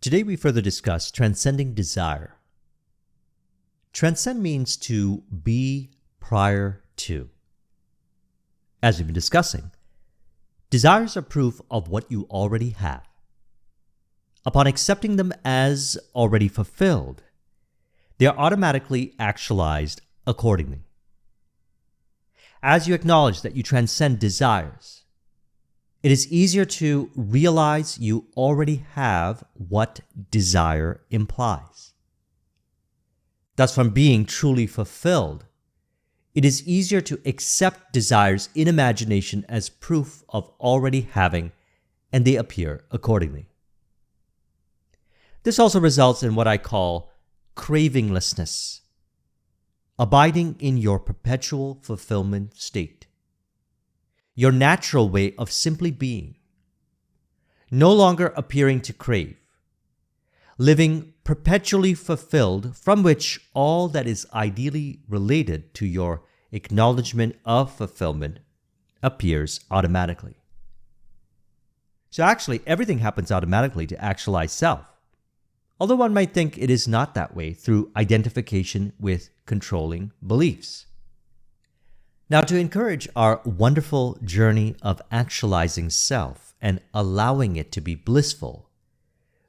Today we further discuss transcending desire. Transcend means to be prior to. As we've been discussing, desires are proof of what you already have. Upon accepting them as already fulfilled, they are automatically actualized accordingly. As you acknowledge that you transcend desires, it is easier to realize you already have what desire implies. Thus, from being truly fulfilled, it is easier to accept desires in imagination as proof of already having, and they appear accordingly. This also results in what I call cravinglessness, abiding in your perpetual fulfillment state. Your natural way of simply being, no longer appearing to crave, living perpetually fulfilled, from which all that is ideally related to your acknowledgement of fulfillment appears automatically. So actually, everything happens automatically to actualize self, although one might think it is not that way through identification with controlling beliefs. Now, to encourage our wonderful journey of actualizing self and allowing it to be blissful,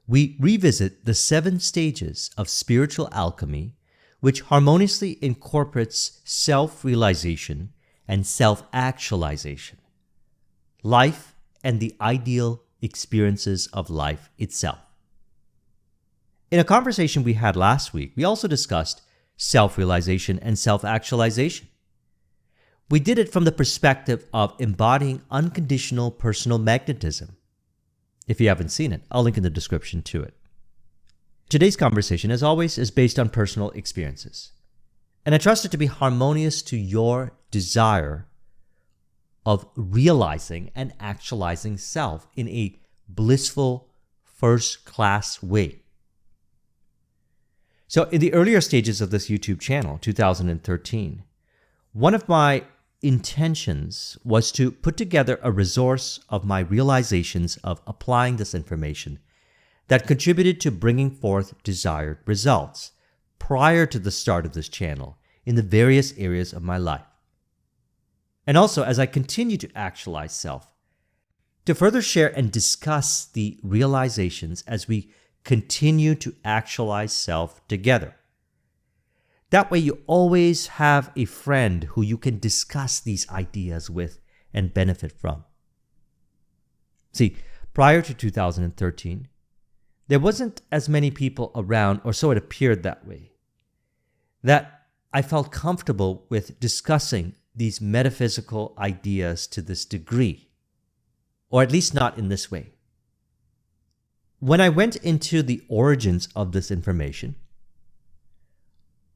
we revisit the 7 stages of spiritual alchemy, which harmoniously incorporates self-realization and self-actualization, life and the ideal experiences of life itself. In a conversation we had last week, we also discussed self-realization and self-actualization. We did it from the perspective of embodying unconditional personal magnetism. If you haven't seen it, I'll link in the description to it. Today's conversation, as always, is based on personal experiences, and I trust it to be harmonious to your desire of realizing and actualizing self in a blissful, first-class way. So in the earlier stages of this YouTube channel, 2013, one of my intentions was to put together a resource of my realizations of applying this information that contributed to bringing forth desired results prior to the start of this channel in the various areas of my life. And also, as I continue to actualize self, to further share and discuss the realizations as we continue to actualize self together. That way you always have a friend who you can discuss these ideas with and benefit from. See, prior to 2013, there wasn't as many people around, or so it appeared that way, that I felt comfortable with discussing these metaphysical ideas to this degree, or at least not in this way. When I went into the origins of this information,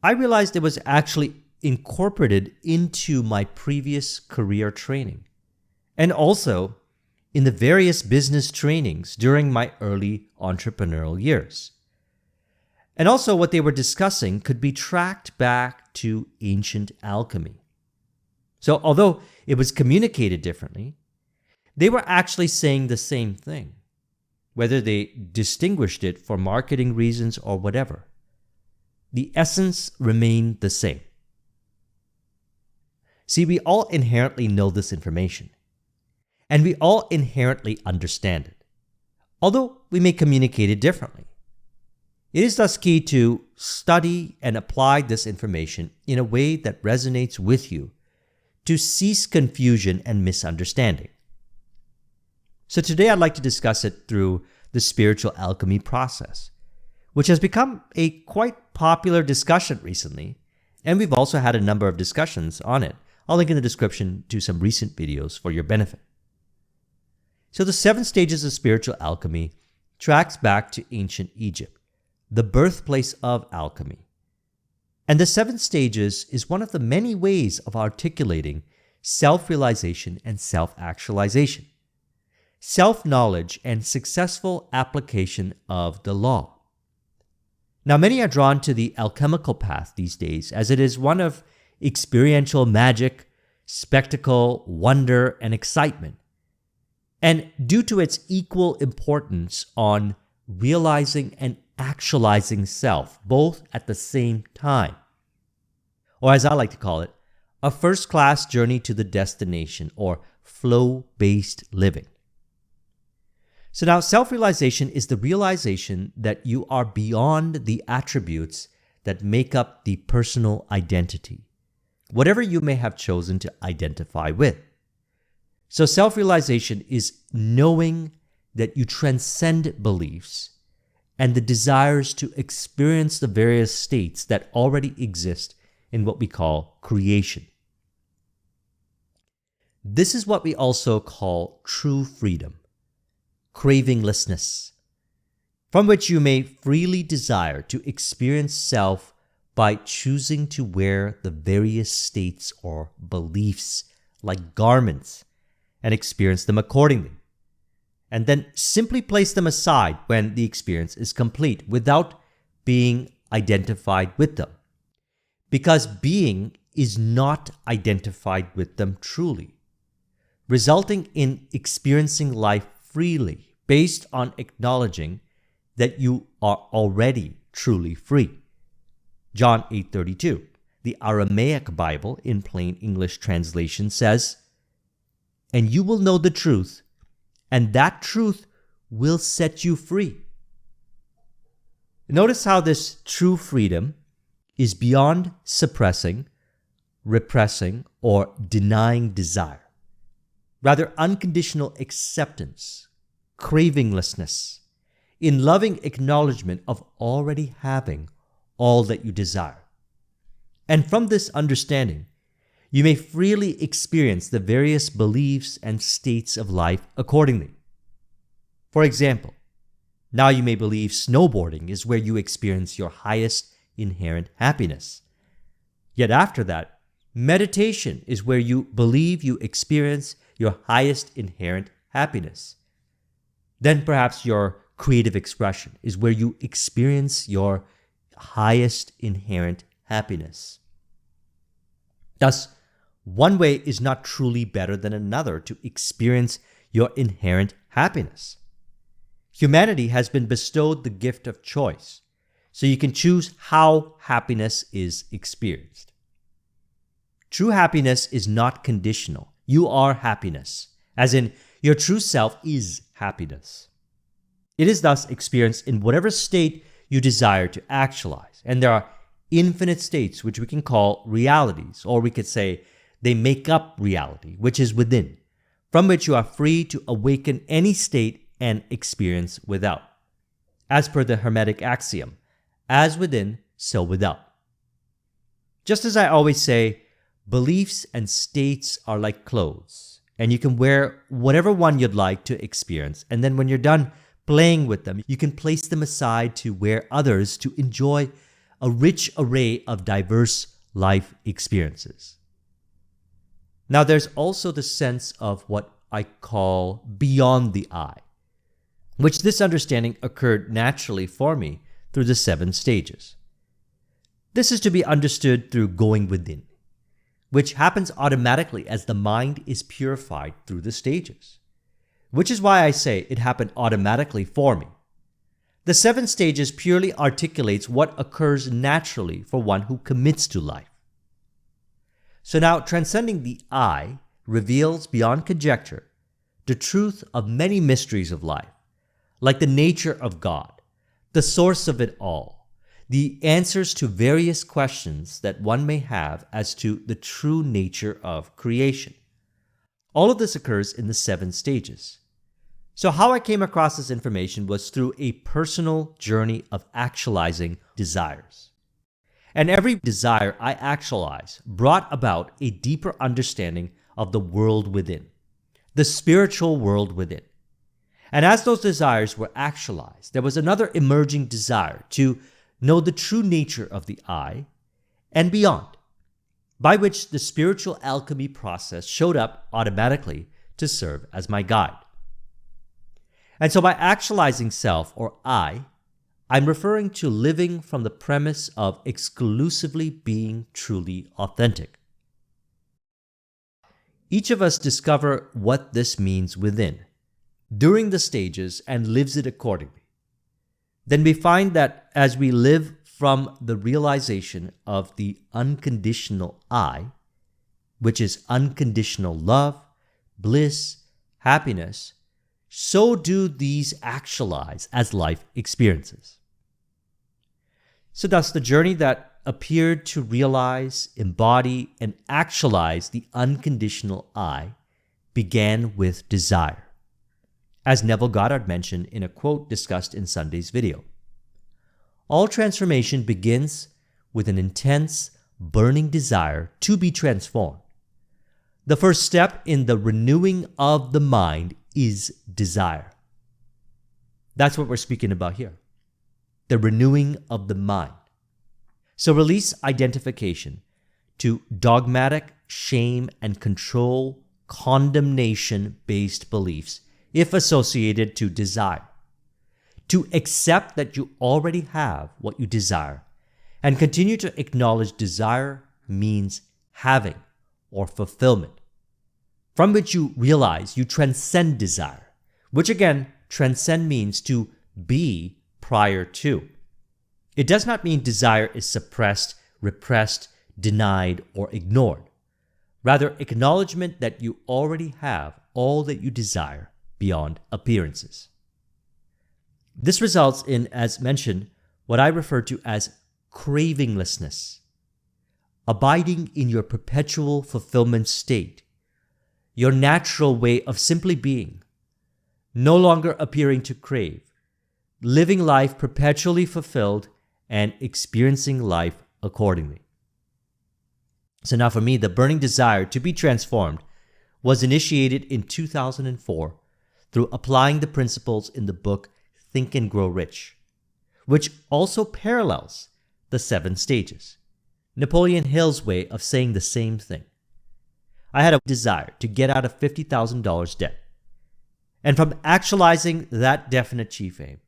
I realized it was actually incorporated into my previous career training, and also in the various business trainings during my early entrepreneurial years. And also what they were discussing could be tracked back to ancient alchemy. So although it was communicated differently, they were actually saying the same thing, whether they distinguished it for marketing reasons or whatever. The essence remained the same. See, we all inherently know this information, and we all inherently understand it, although we may communicate it differently. It is thus key to study and apply this information in a way that resonates with you to cease confusion and misunderstanding. So today I'd like to discuss it through the spiritual alchemy process, which has become a quite popular discussion recently, and we've also had a number of discussions on it. I'll link in the description to some recent videos for your benefit. So the 7 stages of spiritual alchemy tracks back to ancient Egypt, the birthplace of alchemy. And the 7 stages is one of the many ways of articulating self-realization and self-actualization, self-knowledge and successful application of the law. Now, many are drawn to the alchemical path these days, as it is one of experiential magic, spectacle, wonder, and excitement, and due to its equal importance on realizing and actualizing self, both at the same time. Or as I like to call it, a first-class journey to the destination, or flow-based living. So now, self-realization is the realization that you are beyond the attributes that make up the personal identity, whatever you may have chosen to identify with. So self-realization is knowing that you transcend beliefs and the desires to experience the various states that already exist in what we call creation. This is what we also call true freedom, cravinglessness, from which you may freely desire to experience self by choosing to wear the various states or beliefs like garments and experience them accordingly, and then simply place them aside when the experience is complete without being identified with them, because being is not identified with them truly, resulting in experiencing life freely based on acknowledging that you are already truly free. John 8:32, the Aramaic Bible in plain English translation says, "And you will know the truth, and that truth will set you free." Notice how this true freedom is beyond suppressing, repressing, or denying desire. Rather, unconditional acceptance, cravinglessness, in loving acknowledgement of already having all that you desire. And from this understanding, you may freely experience the various beliefs and states of life accordingly. For example, now you may believe snowboarding is where you experience your highest inherent happiness. Yet after that, meditation is where you believe you experience your highest inherent happiness. Then perhaps your creative expression is where you experience your highest inherent happiness. Thus, one way is not truly better than another to experience your inherent happiness. Humanity has been bestowed the gift of choice, so you can choose how happiness is experienced. True happiness is not conditional. You are happiness, as in your true self is happiness. It is thus experienced in whatever state you desire to actualize, and there are infinite states which we can call realities, or we could say they make up reality, which is within, from which you are free to awaken any state and experience without. As per the Hermetic axiom, as within, so without. Just as I always say, beliefs and states are like clothes, and you can wear whatever one you'd like to experience, and then when you're done playing with them, you can place them aside to wear others to enjoy a rich array of diverse life experiences. Now, there's also the sense of what I call beyond the I, which this understanding occurred naturally for me through the 7 stages. This is to be understood through going within, which happens automatically as the mind is purified through the stages, which is why I say it happened automatically for me. The 7 stages purely articulates what occurs naturally for one who commits to life. So now, transcending the I reveals beyond conjecture the truth of many mysteries of life, like the nature of God, the source of it all, the answers to various questions that one may have as to the true nature of creation. All of this occurs in the 7 stages. So how I came across this information was through a personal journey of actualizing desires. And every desire I actualize brought about a deeper understanding of the world within, the spiritual world within. And as those desires were actualized, there was another emerging desire to know the true nature of the I and beyond, by which the spiritual alchemy process showed up automatically to serve as my guide. And so by actualizing self, or I, I'm referring to living from the premise of exclusively being truly authentic. Each of us discover what this means within, during the stages, and lives it accordingly. then we find that as we live from the realization of the unconditional I, which is unconditional love, bliss, happiness, so do these actualize as life experiences. So thus the journey that appeared to realize, embody, and actualize the unconditional I began with desire, as Neville Goddard mentioned in a quote discussed in Sunday's video. All transformation begins with an intense, burning desire to be transformed. The first step in the renewing of the mind is desire. That's what we're speaking about here. The renewing of the mind. So release identification to dogmatic, shame, and control, condemnation-based beliefs if associated to desire. To accept that you already have what you desire and continue to acknowledge desire means having or fulfillment, from which you realize you transcend desire, which again, transcend means to be prior to. It does not mean desire is suppressed, repressed, denied, or ignored. Rather, acknowledgement that you already have all that you desire beyond appearances. This results in, as mentioned, what I refer to as cravinglessness, abiding in your perpetual fulfillment state, your natural way of simply being, no longer appearing to crave, living life perpetually fulfilled and experiencing life accordingly. So now for me, the burning desire to be transformed was initiated in 2004 through applying the principles in the book Think and Grow Rich, which also parallels the 7 stages, Napoleon Hill's way of saying the same thing. I had a desire to get out of $50,000 debt. And from actualizing that definite chief aim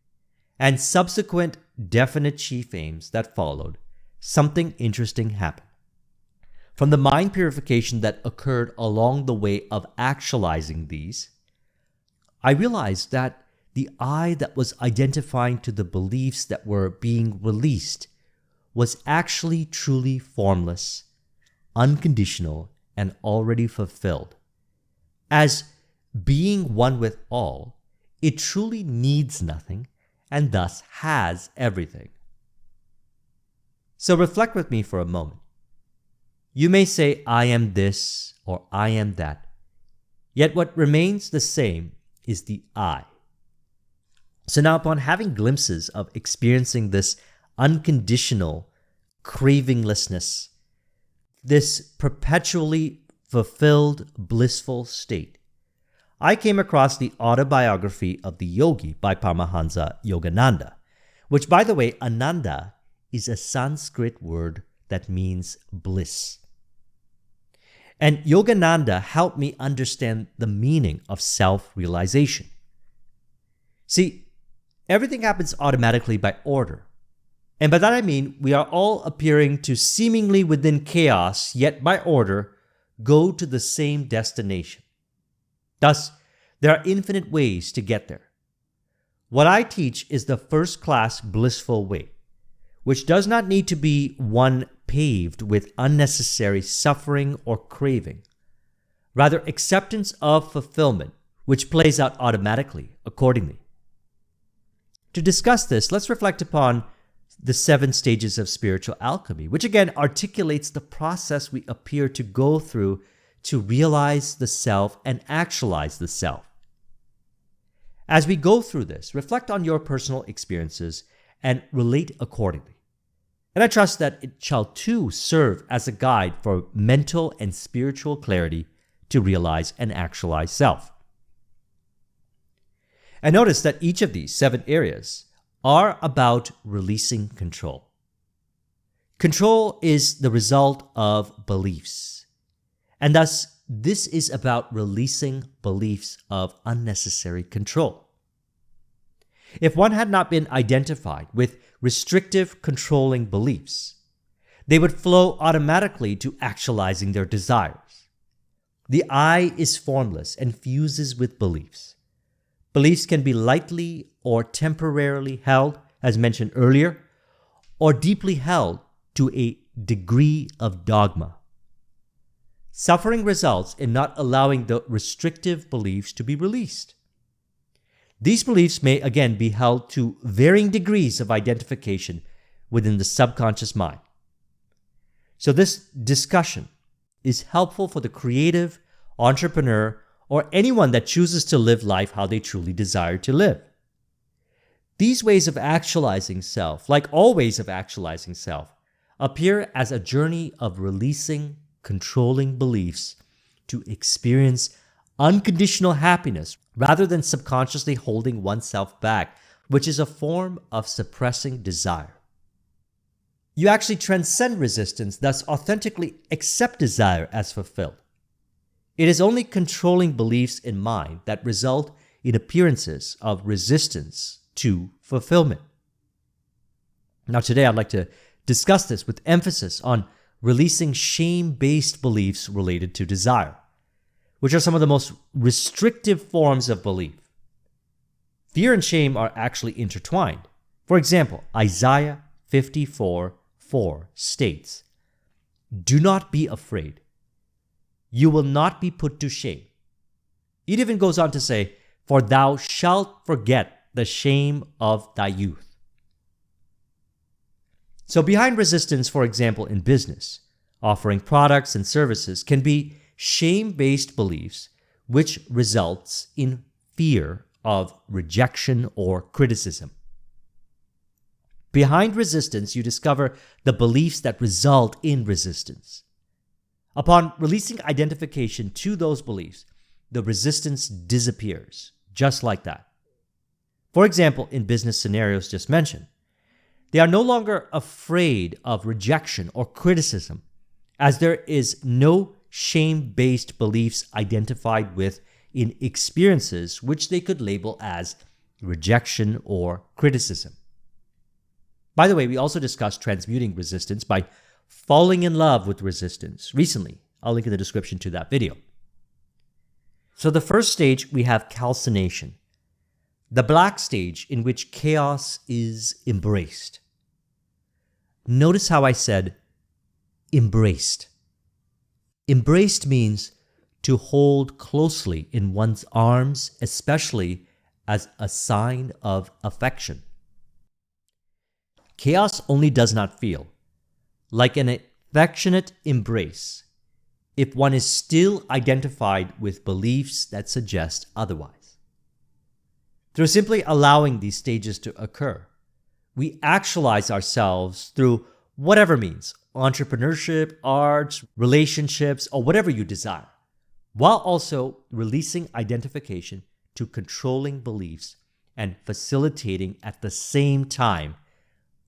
and subsequent definite chief aims that followed, something interesting happened. From the mind purification that occurred along the way of actualizing these, I realized that the I that was identifying to the beliefs that were being released was actually truly formless, unconditional, and already fulfilled. As being one with all, it truly needs nothing and thus has everything. So reflect with me for a moment. You may say, I am this or I am that. Yet what remains the same is the I. So now upon having glimpses of experiencing this unconditional cravinglessness, this perpetually fulfilled, blissful state, I came across the autobiography of the yogi by Paramahansa Yogananda, which, by the way, Ananda is a Sanskrit word that means bliss. And Yogananda helped me understand the meaning of self-realization. See, everything happens automatically by order. And by that I mean we are all appearing to seemingly within chaos, yet by order, go to the same destination. Thus, there are infinite ways to get there. What I teach is the first-class blissful way, which does not need to be one paved with unnecessary suffering or craving. Rather, acceptance of fulfillment, which plays out automatically accordingly. To discuss this, let's reflect upon the 7 stages of spiritual alchemy, which again articulates the process we appear to go through to realize the self and actualize the self. As we go through this, reflect on your personal experiences and relate accordingly. And I trust that it shall too serve as a guide for mental and spiritual clarity to realize and actualize self. And notice that each of these 7 areas are about releasing control. Control is the result of beliefs, and thus this is about releasing beliefs of unnecessary control. If one had not been identified with restrictive, controlling beliefs, they would flow automatically to actualizing their desires. The I is formless and fuses with beliefs. Beliefs can be lightly or temporarily held, as mentioned earlier, or deeply held to a degree of dogma. Suffering results in not allowing the restrictive beliefs to be released. These beliefs may again be held to varying degrees of identification within the subconscious mind. So this discussion is helpful for the creative, entrepreneur, or anyone that chooses to live life how they truly desire to live. These ways of actualizing self, like all ways of actualizing self, appear as a journey of releasing controlling beliefs to experience unconditional happiness rather than subconsciously holding oneself back, which is a form of suppressing desire. You actually transcend resistance, thus authentically accept desire as fulfilled. It is only controlling beliefs in mind that result in appearances of resistance to fulfillment. Now today I'd like to discuss this with emphasis on releasing shame-based beliefs related to desire, which are some of the most restrictive forms of belief. Fear and shame are actually intertwined. For example, Isaiah 54:4 states, "Do not be afraid. You will not be put to shame." It even goes on to say, "For thou shalt forget the shame of thy youth." So behind resistance, for example, in business, offering products and services can be shame-based beliefs which results in fear of rejection or criticism. Behind resistance, you discover the beliefs that result in resistance. Upon releasing identification to those beliefs, the resistance disappears, just like that. For example, in business scenarios just mentioned, they are no longer afraid of rejection or criticism, as there is no shame-based beliefs identified with in experiences which they could label as rejection or criticism. By the way, we also discussed transmuting resistance by falling in love with resistance recently. I'll link in the description to that video. So the first stage, we have calcination, the black stage in which chaos is embraced. Notice how I said embraced. Embraced means to hold closely in one's arms, especially as a sign of affection. Chaos only does not feel like an affectionate embrace if one is still identified with beliefs that suggest otherwise. Through simply allowing these stages to occur, we actualize ourselves through whatever means, entrepreneurship, arts, relationships, or whatever you desire, while also releasing identification to controlling beliefs and facilitating at the same time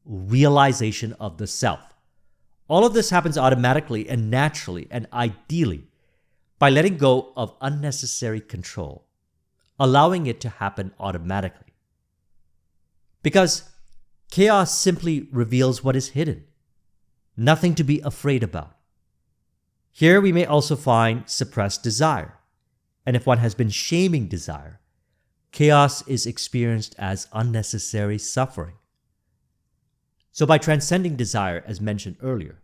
realization of the self. All of this happens automatically and naturally and ideally by letting go of unnecessary control, allowing it to happen automatically. Because chaos simply reveals what is hidden, nothing to be afraid about. Here we may also find suppressed desire, and if one has been shaming desire, chaos is experienced as unnecessary suffering. So by transcending desire, as mentioned earlier,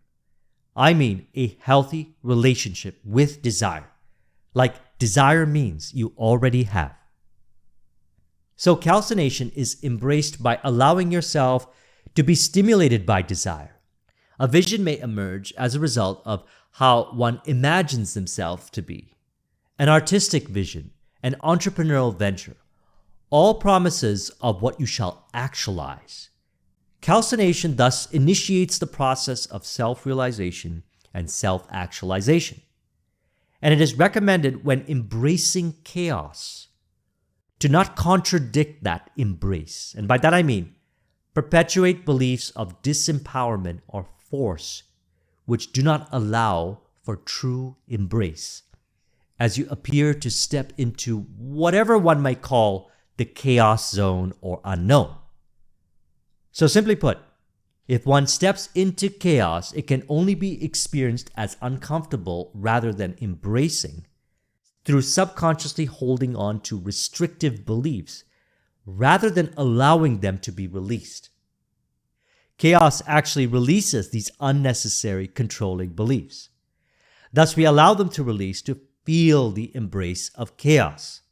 I mean a healthy relationship with desire, like desire means you already have. So calcination is embraced by allowing yourself to be stimulated by desire. A vision may emerge as a result of how one imagines themselves to be. An artistic vision, an entrepreneurial venture, all promises of what you shall actualize. Calcination thus initiates the process of self-realization and self-actualization. And it is recommended when embracing chaos to not contradict that embrace. And by that I mean perpetuate beliefs of disempowerment or force which do not allow for true embrace, as you appear to step into whatever one might call the chaos zone or unknown. So simply put, if one steps into chaos, it can only be experienced as uncomfortable rather than embracing, through subconsciously holding on to restrictive beliefs rather than allowing them to be released. chaos actually releases these unnecessary controlling beliefs. Thus, we allow them to release to feel the embrace of chaos.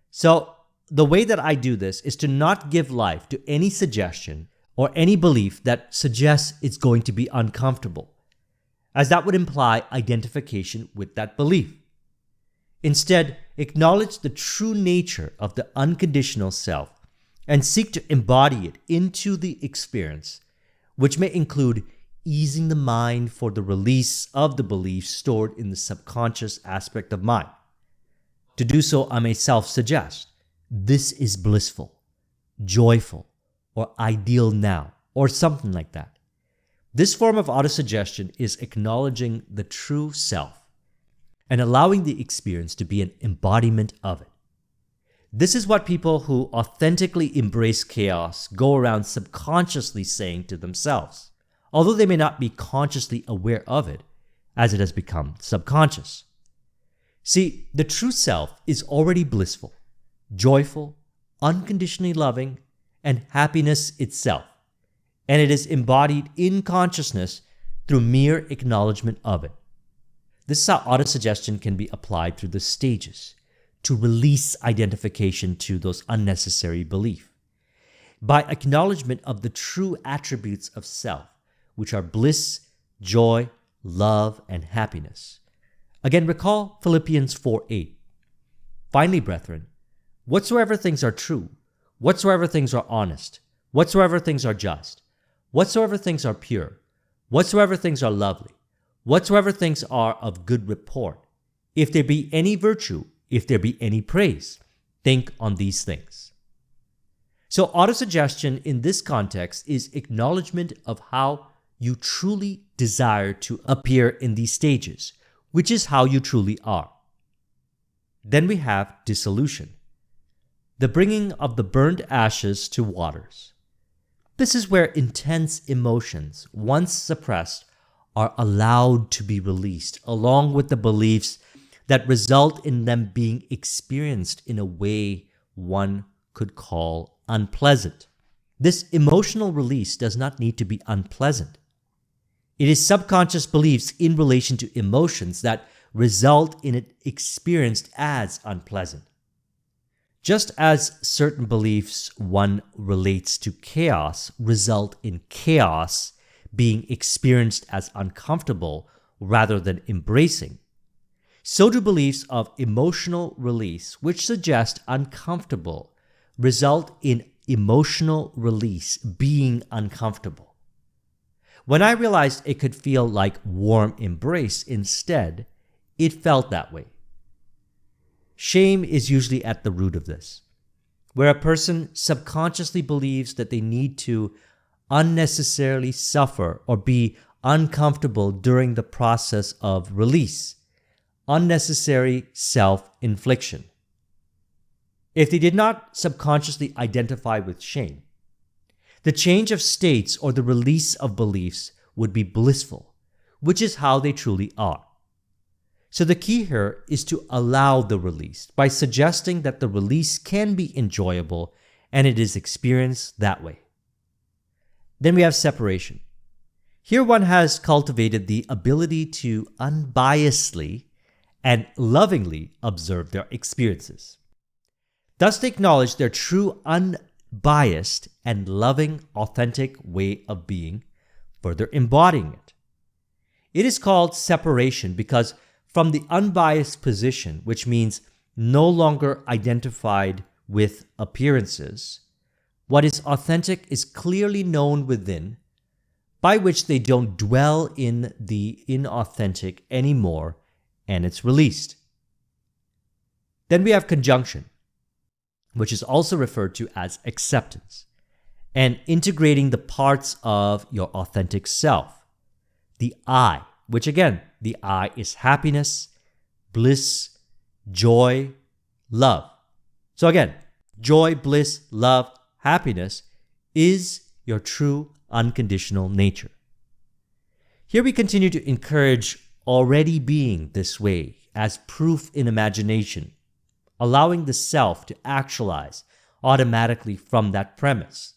So, the way that I do this is to not give life to any suggestion or any belief that suggests it's going to be uncomfortable, as that would imply identification with that belief. Instead, acknowledge the true nature of the unconditional self and seek to embody it into the experience, which may include easing the mind for the release of the beliefs stored in the subconscious aspect of mind. To do so, I may self-suggest, this is blissful, joyful, or ideal now, or something like that. This form of autosuggestion is acknowledging the true self and allowing the experience to be an embodiment of it. This is what people who authentically embrace chaos go around subconsciously saying to themselves, although they may not be consciously aware of it, as it has become subconscious. See, the true self is already blissful, joyful, unconditionally loving, and happiness itself, and it is embodied in consciousness through mere acknowledgement of it. This is how autosuggestion can be applied through the stages to release identification to those unnecessary beliefs. By acknowledgement of the true attributes of self, which are bliss, joy, love, and happiness. Again, recall Philippians 4:8. Finally, brethren, whatsoever things are true, whatsoever things are honest, whatsoever things are just, whatsoever things are pure, whatsoever things are lovely, whatsoever things are of good report, if there be any virtue, if there be any praise, think on these things. So autosuggestion in this context is acknowledgement of how you truly desire to appear in these stages, which is how you truly are. Then we have dissolution, the bringing of the burnt ashes to waters. This is where intense emotions, once suppressed, are allowed to be released, along with the beliefs that result in them being experienced in a way one could call unpleasant. This emotional release does not need to be unpleasant. It is subconscious beliefs in relation to emotions that result in it experienced as unpleasant. Just as certain beliefs one relates to chaos result in chaos being experienced as uncomfortable rather than embracing, so do beliefs of emotional release, which suggest uncomfortable, result in emotional release being uncomfortable. When I realized it could feel like warm embrace instead, it felt that way. Shame is usually at the root of this, where a person subconsciously believes that they need to unnecessarily suffer or be uncomfortable during the process of release, unnecessary self-infliction. If they did not subconsciously identify with shame, the change of states or the release of beliefs would be blissful, which is how they truly are. So the key here is to allow the release by suggesting that the release can be enjoyable and it is experienced that way. Then we have separation. Here one has cultivated the ability to unbiasedly and lovingly observe their experiences. Thus they acknowledge their true unbiased and loving, authentic way of being, further embodying it. It is called separation because from the unbiased position, which means no longer identified with appearances, what is authentic is clearly known within, by which they don't dwell in the inauthentic anymore, and it's released. Then we have conjunction, which is also referred to as acceptance, and integrating the parts of your authentic self. The I, which again, the I is happiness, bliss, joy, love. So again, joy, bliss, love, happiness is your true unconditional nature. Here we continue to encourage already being this way as proof in imagination, allowing the self to actualize automatically from that premise.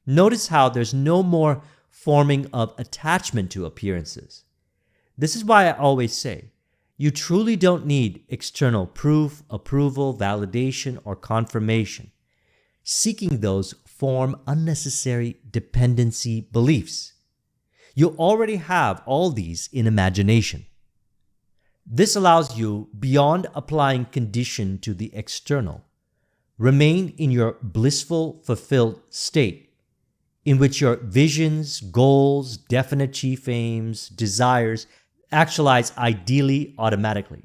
Notice how there's no more forming of attachment to appearances. This is why I always say, you truly don't need external proof, approval, validation, or confirmation. Seeking those form unnecessary dependency beliefs. You already have all these in imagination. This allows you, beyond applying condition to the external, remain in your blissful, fulfilled state, in which your visions, goals, definite chief aims, desires actualize ideally automatically.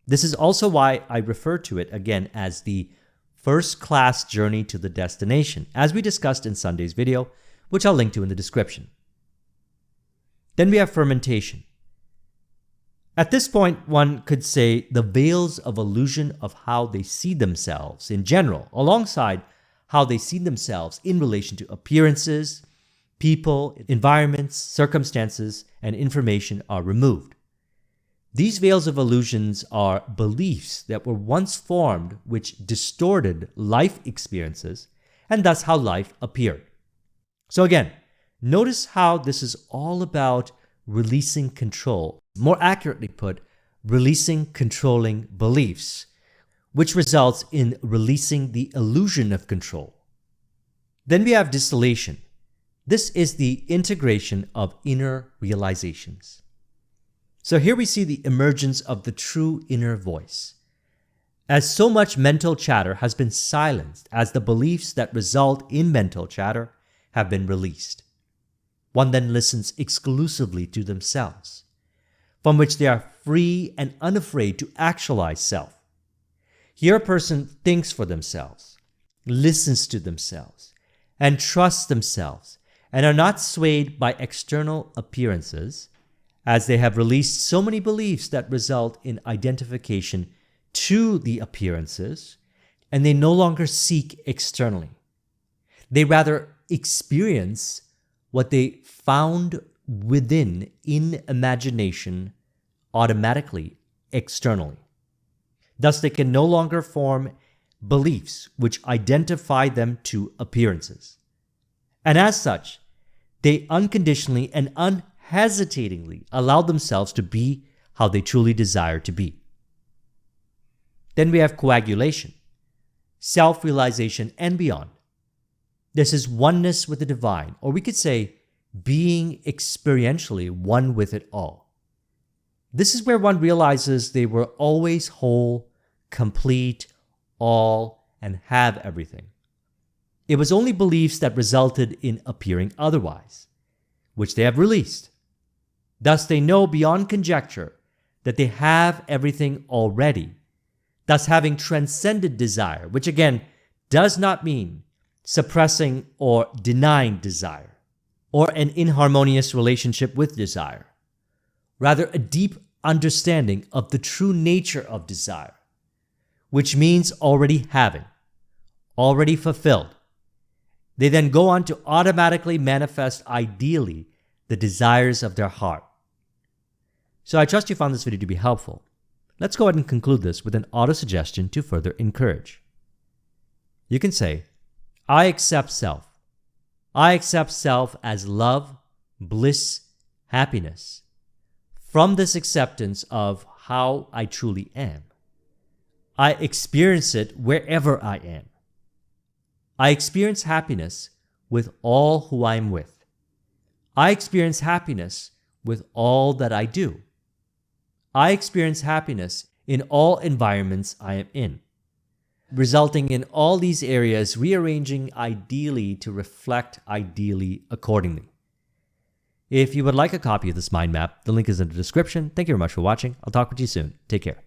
This is also why I refer to it again as the first-class journey to the destination, as we discussed in Sunday's video, which I'll link to in the description. Then we have fermentation. At this point, one could say the veils of illusion of how they see themselves in general, alongside how they see themselves in relation to appearances, people, environments, circumstances, and information are removed. These veils of illusions are beliefs that were once formed which distorted life experiences and thus how life appeared. So again, notice how this is all about releasing control. More accurately put, releasing controlling beliefs, which results in releasing the illusion of control. Then we have distillation. This is the integration of inner realizations. So here we see the emergence of the true inner voice. As so much mental chatter has been silenced as the beliefs that result in mental chatter have been released, one then listens exclusively to themselves, from which they are free and unafraid to actualize self. Here a person thinks for themselves, listens to themselves, and trusts themselves, and are not swayed by external appearances, as they have released so many beliefs that result in identification to the appearances, and they no longer seek externally. They rather experience what they found within in imagination automatically, externally. Thus, they can no longer form beliefs which identify them to appearances. And as such, they unconditionally and unhesitatingly allow themselves to be how they truly desire to be. Then we have coagulation, self-realization, and beyond. This is oneness with the divine, or we could say being experientially one with it all. This is where one realizes they were always whole, complete, all, and have everything. It was only beliefs that resulted in appearing otherwise, which they have released. Thus they know beyond conjecture that they have everything already, thus having transcended desire, which again does not mean suppressing or denying desire, or an inharmonious relationship with desire. Rather, a deep understanding of the true nature of desire, which means already having, already fulfilled. They then go on to automatically manifest ideally the desires of their heart. So I trust you found this video to be helpful. Let's go ahead and conclude this with an auto-suggestion to further encourage. You can say, I accept self. I accept self as love, bliss, happiness. From this acceptance of how I truly am, I experience it wherever I am. I experience happiness with all who I am with. I experience happiness with all that I do. I experience happiness in all environments I am in, resulting in all these areas rearranging ideally to reflect ideally accordingly. If you would like a copy of this mind map, the link is in the description. Thank you very much for watching. I'll talk with you soon. Take care.